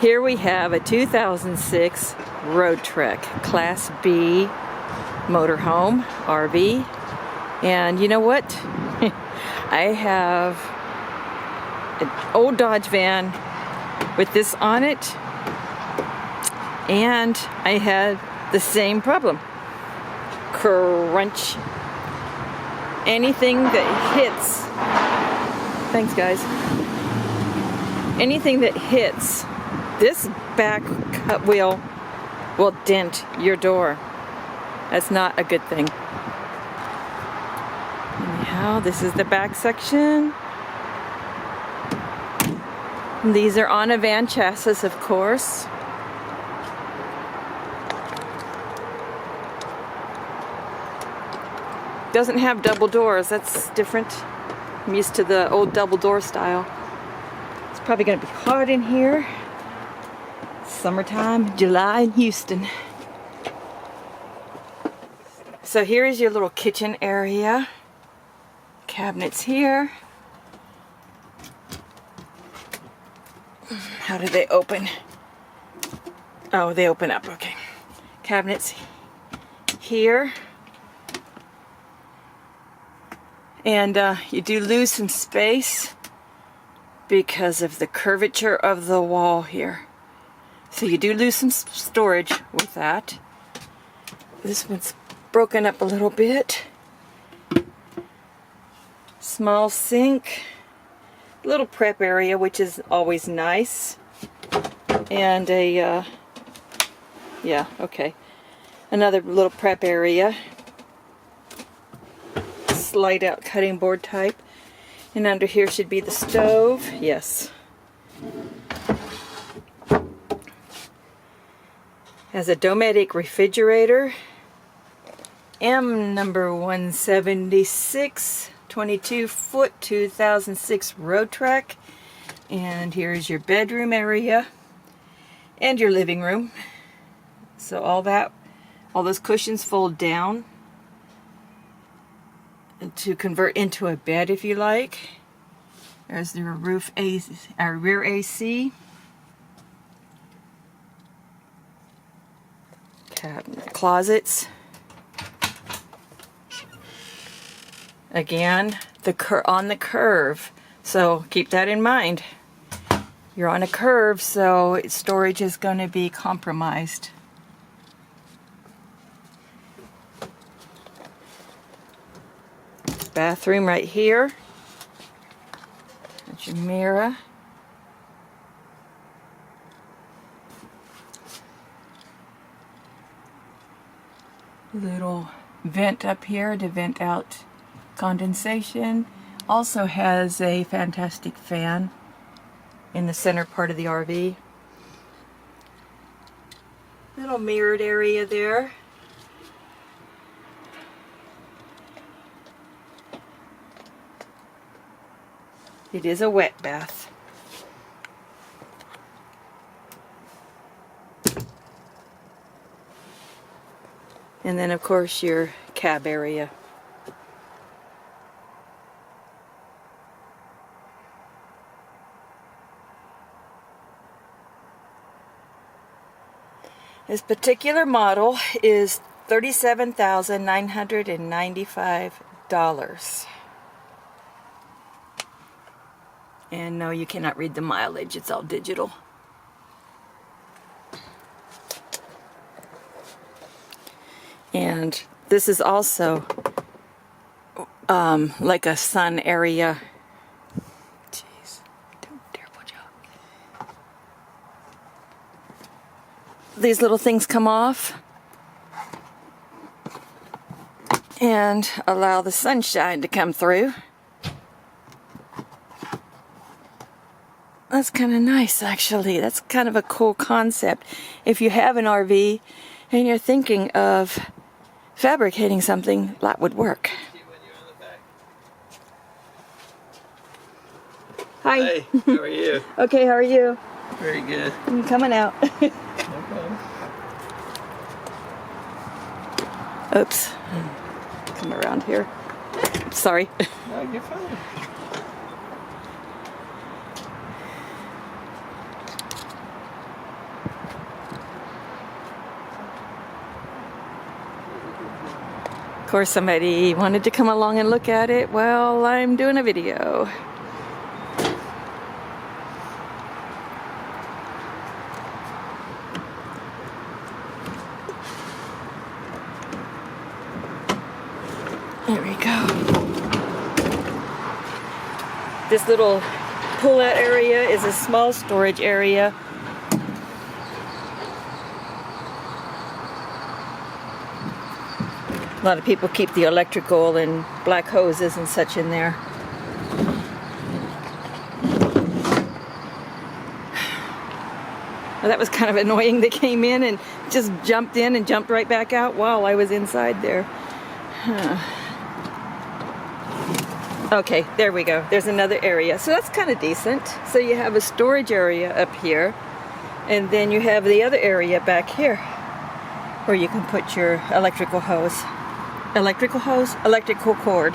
Here we have a 2006 Roadtrek ClassB Motorhome RV, and you know what? I have an old Dodge van with this on it, and I had the same problem. Crunch. Anything that hits, thanks guys, anything that hits this back cut wheel will dent your door. That's not a good thing. Anyhow, this is the back section. These are on a van chassis, of course. Doesn't have double doors, that's different. I'm used to the old double door style. It's probably gonna be hot in here. Summertime, July in Houston. So here is your little kitchen area. Cabinets here. How do they open? Oh, they open up, okay. Cabinets here. And you do lose some space because of the curvature of the wall here. So you do lose some storage with that. This one's broken up a little bit. Small sink. Little prep area, which is always nice. And a, yeah, okay. Another little prep area. Slide out cutting board type. And under here should be the stove. Yes. Has a Dometic refrigerator. M number 176, 22 foot, 2006 Roadtrek. And here's your bedroom area and your living room. So all those cushions fold down to convert into a bed if you like. There's the roof AC, our rear AC. Cabinet closets. Again, on the curve, so keep that in mind. You're on a curve, so storage is going to be compromised. Bathroom right here. That's your mirror. Little vent up here to vent out condensation. Also has a fantastic fan in the center part of the RV. Little mirrored area there. It is a wet bath. And then of course your cab area. This particular model is $37,995. And no, you cannot read the mileage, it's all digital. And this is also like a sun area. Jeez, terrible job. These little things come off and allow the sunshine to come through. That's kind of nice, actually. That's kind of a cool concept. If you have an RV and you're thinking of fabricating something, that would work. Hi. Hey, how are you? Okay, how are you? Very good. I'm coming out. Okay. Oops. Come around here. Sorry. No, you're fine. Of course, somebody wanted to come along and look at it while I'm doing a video. There we go. This little pull-out area is a small storage area. A lot of people keep the electrical and black hoses and such in there. Well, that was kind of annoying. They came in and just jumped in and jumped right back out while I was inside there. Okay, there we go. There's another area. So that's kind of decent. So you have a storage area up here, and then you have the other area back here where you can put your electrical hose. Electrical hose? Electrical cord.